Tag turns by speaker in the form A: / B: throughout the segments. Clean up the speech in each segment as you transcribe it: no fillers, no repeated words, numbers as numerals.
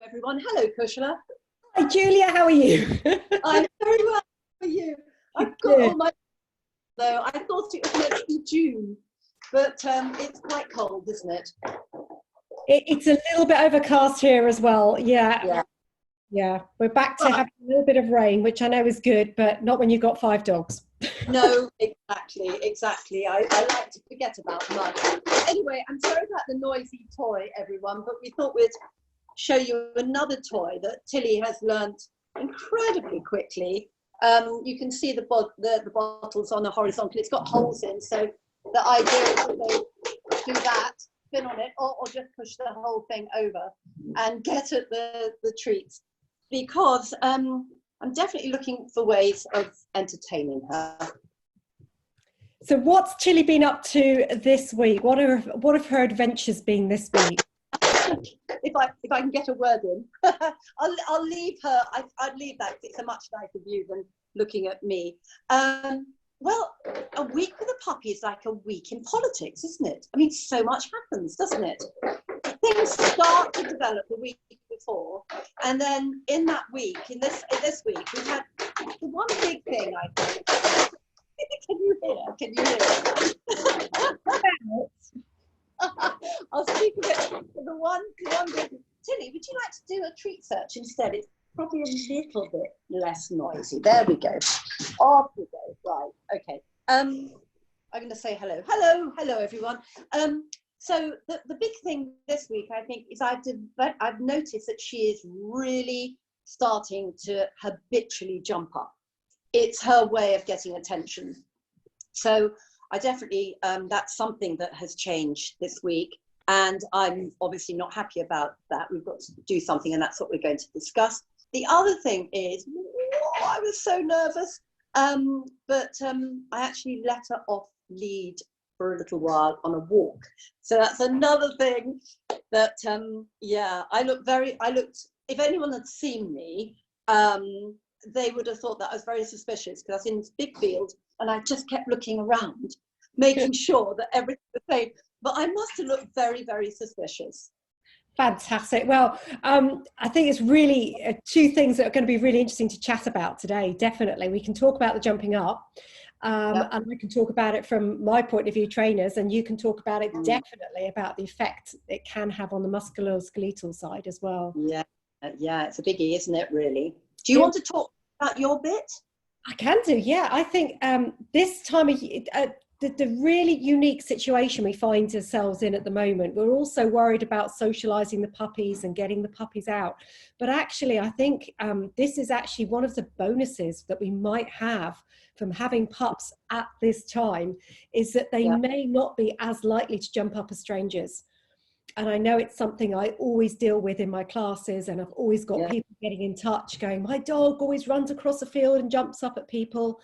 A: Everyone. Hello, Kushla.
B: Hi, Julia. How are you?
A: I'm very well. How are you? I've got all my. Though I thought it was meant to be June, but it's quite cold, isn't it?
B: It's a little bit overcast here as well. Yeah. We're back to having a little bit of rain, which I know is good, but not when you've got 5 dogs.
A: No, exactly. I like to forget about mud. Anyway, I'm sorry about the noisy toy, everyone, but we thought we'd show you another toy that Tilly has learnt incredibly quickly. You can see the bottles on the horizontal. It's got holes in, so the idea is that they do that, spin on it, or just push the whole thing over and get at the treats. Because I'm definitely looking for ways of entertaining her.
B: So what's Tilly been up to this week? What have her adventures been this week?
A: If I can get a word in, I'll leave her. I'd leave that. It's a much nicer view than looking at me. Well, a week with a puppy is like a week in politics, isn't it? I mean, so much happens, doesn't it? Things start to develop the week before, and then in that week, in this week, we've had the one big thing. I think. Can you hear? Can you hear? I'll speak a bit. The one bit. Tilly, would you like to do a treat search instead? It's probably a little bit less noisy. There we go. Off we go. Right. Okay. I'm going to say hello. Hello, everyone. So the big thing this week, I think, is I've noticed that she is really starting to habitually jump up. It's her way of getting attention. So I definitely, that's something that has changed this week. And I'm obviously not happy about that. We've got to do something, and that's what we're going to discuss. The other thing is, I was so nervous, but I actually let her off lead for a little while on a walk. So that's another thing that, I looked, if anyone had seen me, they would have thought that I was very suspicious, because I was in this big field and I just kept looking around, making sure that everything was safe. But I must have looked very, very suspicious.
B: Fantastic. Well, I think it's really 2 things that are going to be really interesting to chat about today. Definitely. We can talk about the jumping up, and we can talk about it from my point of view, trainers, and you can talk about it definitely about the effect it can have on the musculoskeletal side as well.
A: Yeah, it's a biggie, isn't it, really? Do you want to talk about your bit?
B: I can do, yeah. I think this time of year, the really unique situation we find ourselves in at the moment, we're also worried about socializing the puppies and getting the puppies out. But actually, I think this is actually one of the bonuses that we might have from having pups at this time, is that they may not be as likely to jump up as strangers. And I know it's something I always deal with in my classes, and I've always got people getting in touch going, my dog always runs across the field and jumps up at people.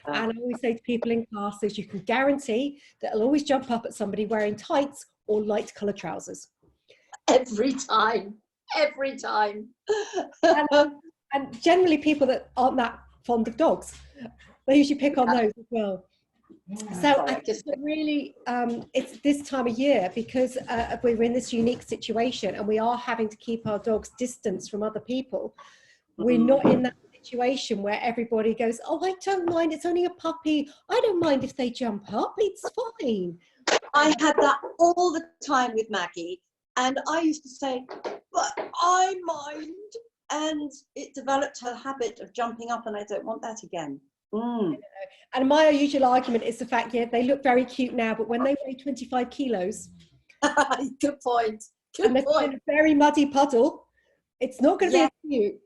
B: And I always say to people in classes, you can guarantee that it'll always jump up at somebody wearing tights or light coloured trousers.
A: Every time.
B: And generally people that aren't that fond of dogs, they usually pick on those as well. So I think really it's this time of year, because we're in this unique situation and we are having to keep our dogs distance from other people. We're not in that situation where everybody goes, oh, I don't mind, it's only a puppy, I don't mind if they jump up, it's fine.
A: I had that all the time with Maggie, and I used to say, but I mind, and it developed her habit of jumping up, and I don't want that again.
B: And my usual argument is the fact, they look very cute now, but when they weigh 25 kilos,
A: good point.
B: And they're in a very muddy puddle, it's not going to be as cute.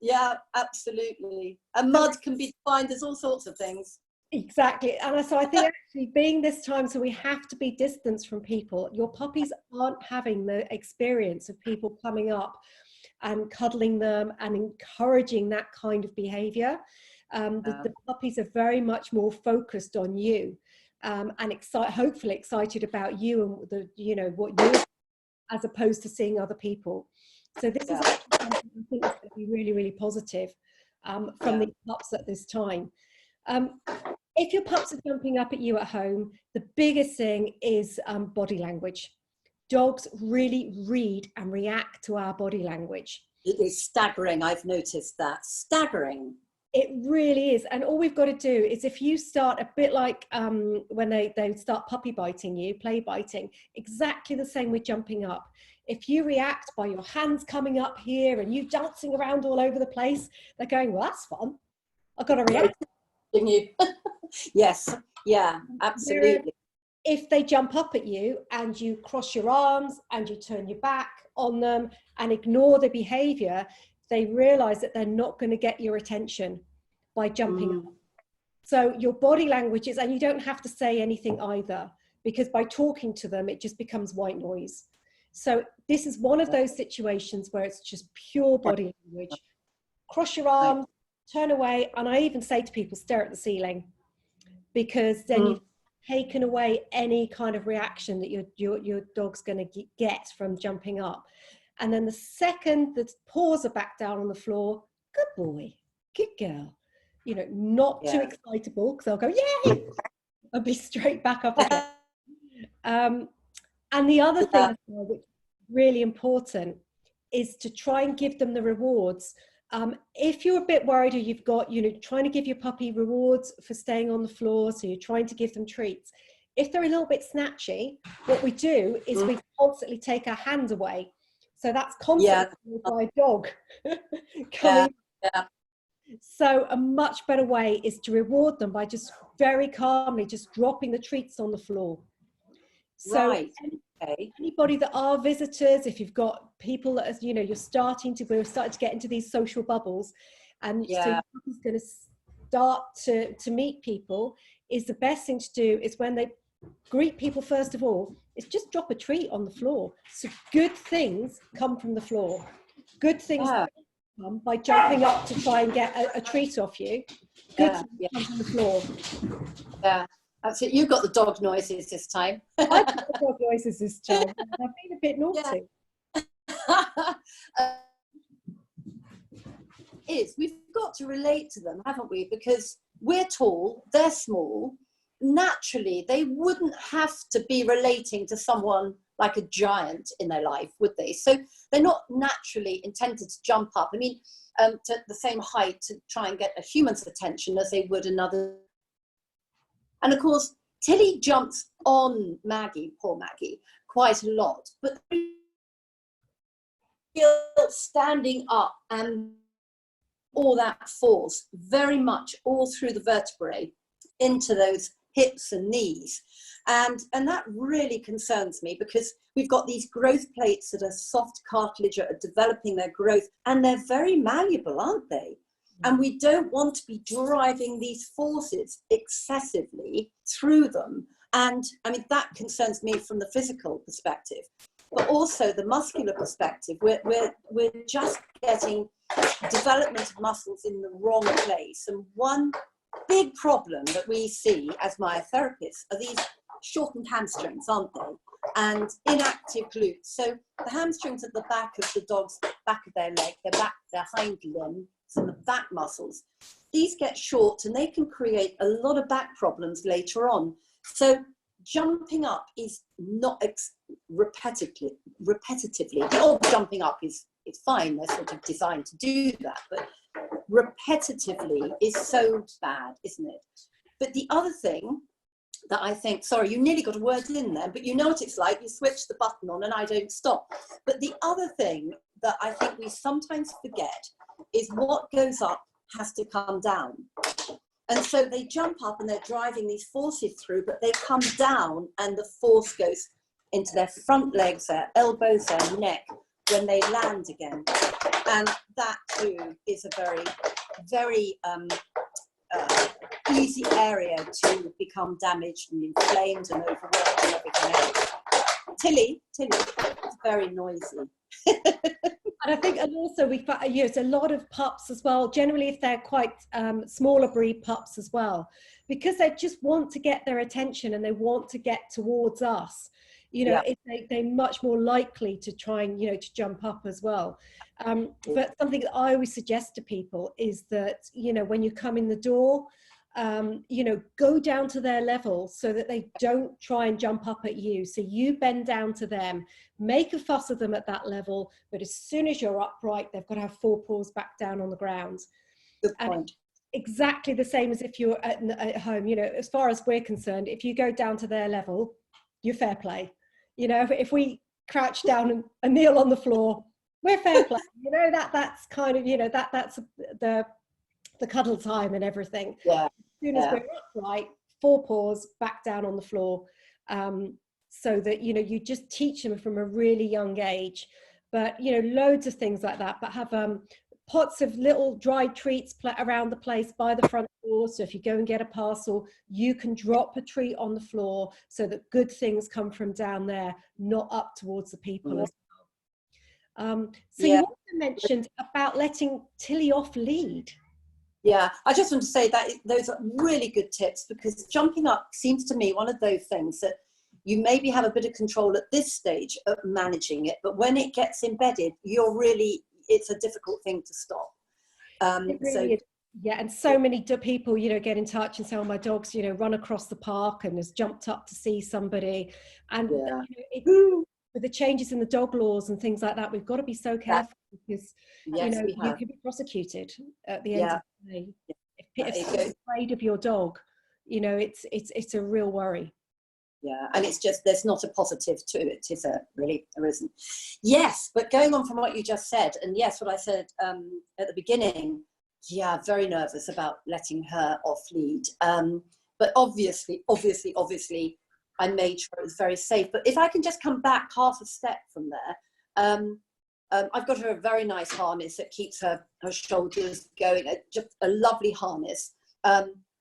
A: Yeah, absolutely. And mud can be defined as all sorts of things.
B: Exactly. And so I think actually being this time, so we have to be distanced from people. Your puppies aren't having the experience of people coming up and cuddling them and encouraging that kind of behavior. The puppies are very much more focused on you, and hopefully excited about you and what you, as opposed to seeing other people. So this is actually something I think is going to be really, really positive from the pups at this time. If your pups are jumping up at you at home, the biggest thing is body language. dogs really read and react to our body language.
A: It is staggering. I've noticed that. Staggering.
B: It really is. And all we've got to do is, if you start a bit like when they start puppy biting you, play biting, exactly the same with jumping up. If you react by your hands coming up here and you dancing around all over the place, they're going, well, that's fun. I've got to react.
A: You? Yes. Yeah, absolutely.
B: If they jump up at you and you cross your arms and you turn your back on them and ignore the behavior, they realize that they're not going to get your attention by jumping up. So your body language is, and you don't have to say anything either, because by talking to them, it just becomes white noise. So this is one of those situations where it's just pure body language. Cross your arms, turn away. And I even say to people, stare at the ceiling, because then you've taken away any kind of reaction that your dog's going to get from jumping up. And then the second the paws are back down on the floor, good boy, good girl, you know, not too excitable, because they'll go, yay, and be straight back up again. And the other thing which is really important is to try and give them the rewards. If you're a bit worried, or you've got, you know, trying to give your puppy rewards for staying on the floor, so you're trying to give them treats. If they're a little bit snatchy, what we do is we constantly take our hand away. So that's constantly by a dog coming. So a much better way is to reward them by just very calmly just dropping the treats on the floor. So anybody that are visitors, if you've got people that, as you know, we're starting to get into these social bubbles, and so he's going to start to meet people, is the best thing to do is when they greet people, first of all, is just drop a treat on the floor. So good things come from the floor. Good things come by jumping up to try and get a treat off you. Good things come from the floor.
A: Yeah. That's it. You got the dog noises this time.
B: I got the dog noises this time. I've been a bit naughty.
A: We've got to relate to them, haven't we? Because we're tall, they're small. Naturally, they wouldn't have to be relating to someone like a giant in their life, would they? So they're not naturally intended to jump up. I mean, to the same height to try and get a human's attention as they would another. And of course, Tilly jumps on Maggie, poor Maggie, quite a lot. But standing up and all that force very much all through the vertebrae into those hips and knees. And that really concerns me, because we've got these growth plates that are soft cartilage, that are developing their growth, and they're very malleable, aren't they? And we don't want to be driving these forces excessively through them. And I mean, that concerns me from the physical perspective, but also the muscular perspective. We're just getting development of muscles in the wrong place. And one big problem that we see as myotherapist are these shortened hamstrings, aren't they? And inactive glutes. So the hamstrings at the back of the dog's back of their leg, their hind limb, and the back muscles, these get short and they can create a lot of back problems later on. So jumping up is not repetitively. The old jumping up is fine, they're sort of designed to do that, but repetitively is so bad, isn't it? But the other thing that I think, sorry, you nearly got a word in there, but you know what it's like, you switch the button on and I don't stop. But the other thing that I think we sometimes forget is what goes up has to come down. And so they jump up and they're driving these forces through, but they come down and the force goes into their front legs, their elbows, their neck when they land again. And that too is a very, very easy area to become damaged and inflamed and overworked and everything else. Tilly, it's very noisy.
B: And I think, and also we use a lot of pups as well, generally if they're quite smaller breed pups as well, because they just want to get their attention and they want to get towards us. You know, they're much more likely to try and, you know, to jump up as well. But something that I always suggest to people is that, you know, when you come in the door, you know, go down to their level so that they don't try and jump up at you. So you bend down to them, make a fuss of them at that level, but as soon as you're upright, they've got to have 4 paws back down on the ground.
A: Good
B: And
A: point.
B: exactly the same as if you're at home. You know, as far as we're concerned, if you go down to their level, you're fair play. You know, if we crouch down and kneel on the floor, we're fair play. You know, that's kind of, you know, that's the cuddle time and everything.
A: Yeah.
B: As soon as we're upright, 4 paws back down on the floor, so that, you know, you just teach them from a really young age. But, you know, loads of things like that. But have pots of little dried treats around the place by the front door. So if you go and get a parcel, you can drop a treat on the floor so that good things come from down there, not up towards the people as well. So you also mentioned about letting Tilly off lead.
A: Yeah, I just want to say that those are really good tips, because jumping up seems to me one of those things that you maybe have a bit of control at this stage of managing it, but when it gets embedded, it's a difficult thing to stop.
B: It really is. Yeah, and so many people, you know, get in touch and say, oh, my dog's, you know, run across the park and has jumped up to see somebody. And you know, with the changes in the dog laws and things like that, we've got to be so careful, because you know, you can be prosecuted at the end of the day. If someone's afraid of your dog, you know, it's a real worry.
A: Yeah, and it's just, there's not a positive to it, is there? Really, there isn't. Yes, but going on from what you just said, and yes, what I said at the beginning, yeah, very nervous about letting her off lead. But obviously, I made sure it was very safe. But if I can just come back half a step from there, I've got her a very nice harness that keeps her shoulders going, just a lovely harness.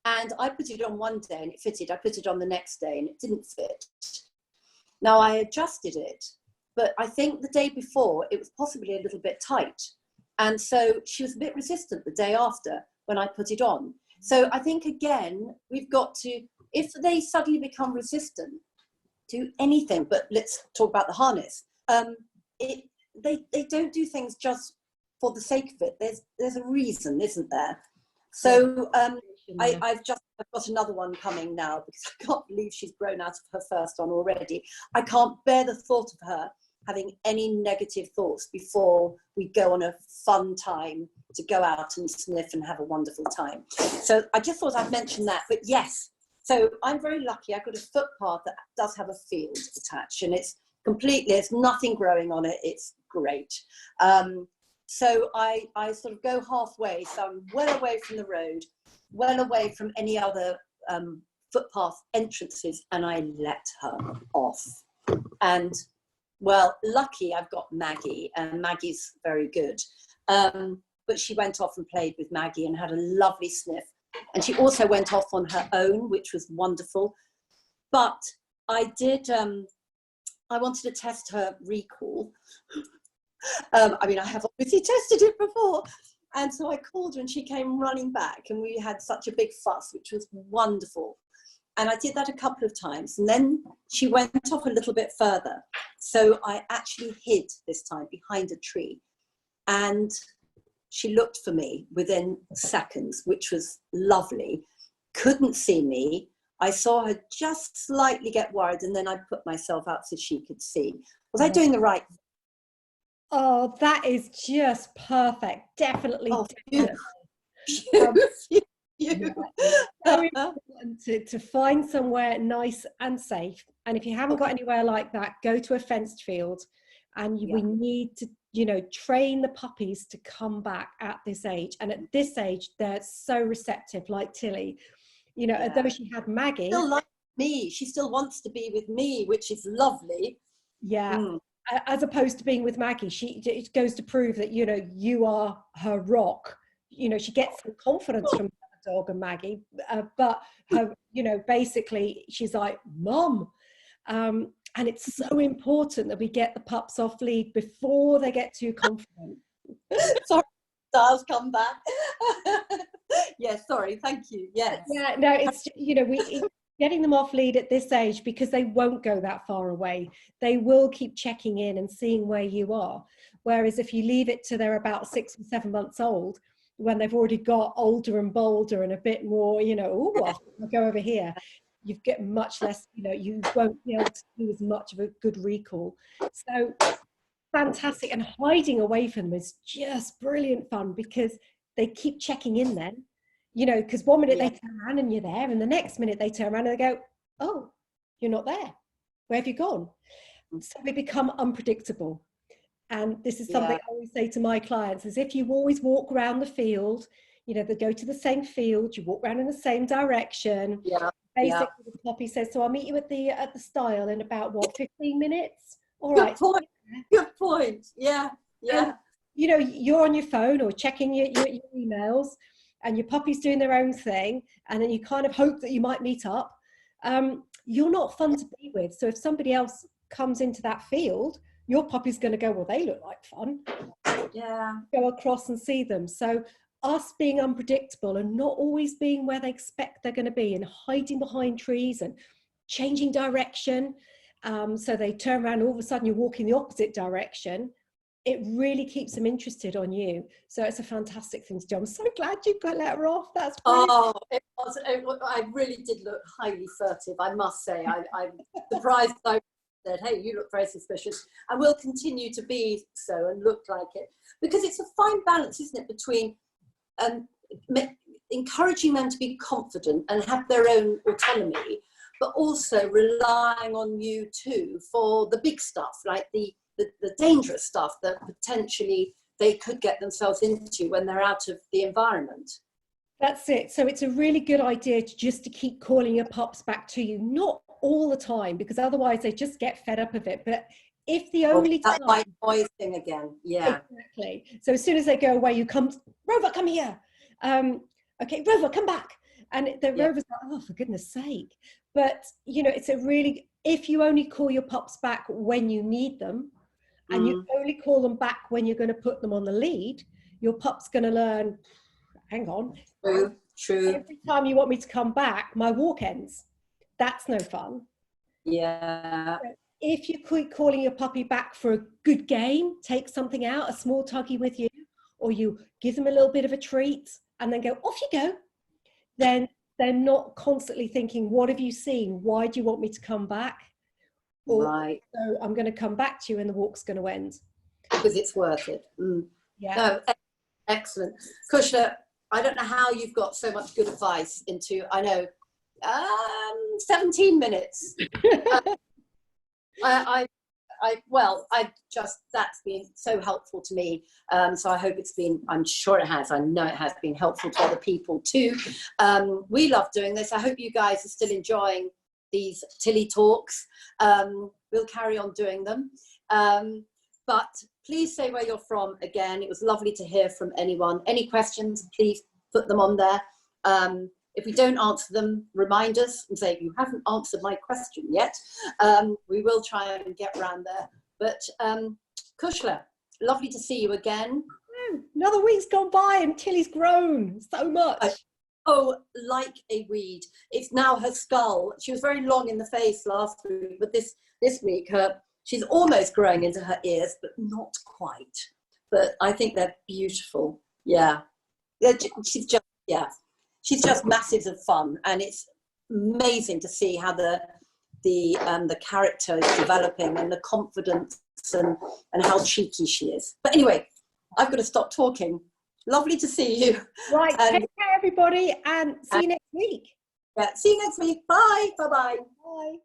A: And I put it on one day and it fitted. I put it on the next day and it didn't fit. Now I adjusted it, but I think the day before it was possibly a little bit tight. And so she was a bit resistant the day after when I put it on. So I think, again, we've got to, if they suddenly become resistant to anything, but let's talk about the harness, they don't do things just for the sake of it. There's a reason, isn't there? So I've got another one coming now, because I can't believe she's grown out of her first one already. I can't bear the thought of her having any negative thoughts before we go on a fun time to go out and sniff and have a wonderful time. So I just thought I'd mention that. But yes, so I'm very lucky. I've got a footpath that does have a field attached, and it's completely, there's nothing growing on it. It's great. So I sort of go halfway, so I'm well away from the road, well away from any other footpath entrances, and I let her off. And well, lucky I've got Maggie, and Maggie's very good. But she went off and played with Maggie and had a lovely sniff. And she also went off on her own, which was wonderful. But I did, I wanted to test her recall. I mean, I have obviously tested it before. And so I called her and she came running back, and we had such a big fuss, which was wonderful. And I did that a couple of times. And then she went off a little bit further. So I actually hid this time behind a tree. And she looked for me within seconds, which was lovely. Couldn't see me. I saw her just slightly get worried, and then I put myself out so she could see. Was I doing the right thing?
B: Oh, that is just perfect. Definitely.
A: Oh,
B: definitely. Very important to find somewhere nice and safe. And if you haven't got anywhere like that, go to a fenced field. And we need to, you know, train the puppies to come back at this age. And at this age, they're so receptive, like Tilly. You know, although she had Maggie.
A: Still like me. She still wants to be with me, which is lovely.
B: Yeah. As opposed to being with Maggie, it goes to prove that, you know, you are her rock. You know, she gets some confidence from the dog and Maggie, but her, you know, basically she's like, Mum. And it's so important that we get the pups off lead before they get too confident.
A: Sorry, Styles, come back. Yes, sorry, thank you. Yes.
B: Yeah, no, it's, you know, getting them off lead at this age, because they won't go that far away. They will keep checking in and seeing where you are. Whereas if you leave it to they're about 6 or 7 months old, when they've already got older and bolder and a bit more, you know, oh, I'll go over here. You get much less, you know, you won't be able to do as much of a good recall. So fantastic. And hiding away from them is just brilliant fun, because they keep checking in then, you know, because one minute they turn around and you're there, and the next minute they turn around and they go, oh, you're not there. Where have you gone? So we become unpredictable. And this is something I always say to my clients, is if you always walk around the field, you know, they go to the same field, you walk around in the same direction. Basically, the puppy says, so I'll meet you at the stile in about, what, 15 minutes? All right.
A: Good point. Yeah.
B: And, you know, you're on your phone or checking your emails, and your puppy's doing their own thing, and then you kind of hope that you might meet up. You're not fun to be with. So if somebody else comes into that field, your puppy's going to go, well, they look like fun. Go across and see them. So us being unpredictable and not always being where they expect they're going to be, and hiding behind trees and changing direction. So they turn around and all of a sudden you're walking the opposite direction. It really keeps them interested on you. So it's a fantastic thing to do. I'm so glad you got let her off. That's brilliant.
A: Oh, I really did look highly furtive, I must say. I'm surprised I said, hey, you look very suspicious. And will continue to be so and look like it. Because it's a fine balance, isn't it, between encouraging them to be confident and have their own autonomy, but also relying on you too for the big stuff, like the dangerous stuff that potentially they could get themselves into when they're out of the environment.
B: That's it. So it's a really good idea to keep calling your pups back to you, not all the time, because otherwise they just get fed up of it. But if the only
A: that
B: time,
A: white boy thing again,
B: exactly. So as soon as they go away, you come, Rover, come here. Okay, Rover, come back. And the Rover's like, oh, for goodness sake. But you know, it's a really, if you only call your pups back when you need them, and you only call them back when you're going to put them on the lead, your pup's going to learn, hang on.
A: True.
B: Every time you want me to come back, my walk ends. That's no fun.
A: Yeah.
B: So if you keep calling your puppy back for a good game, take something out, a small tuggy with you, or you give them a little bit of a treat and then go, off you go, then they're not constantly thinking, what have you seen? Why do you want me to come back? Or, so I'm going to come back to you and the walk's going to end.
A: Because it's worth it. No, excellent. Kushla, I don't know how you've got so much good advice into, I know, 17 minutes. That's been so helpful to me. So I hope it's been, I'm sure it has, I know it has been helpful to other people too. We love doing this. I hope you guys are still enjoying these Tilly talks. We'll carry on doing them. But please say where you're from again. It was lovely to hear from anyone. Any questions, please put them on there. If we don't answer them, remind us and say, you haven't answered my question yet. We will try and get around there. But Kushla, lovely to see you again.
B: Another week's gone by and Tilly's grown so much.
A: Oh, like a weed. It's now her skull. She was very long in the face last week, but this week she's almost growing into her ears, but not quite. But I think they're beautiful. Yeah. She's just masses of fun, and it's amazing to see how the character is developing and the confidence and how cheeky she is. But anyway, I've got to stop talking. Lovely to see you.
B: Right, take care everybody, and see you next week.
A: Yeah, see you next week. Bye. Bye-bye.
B: Bye.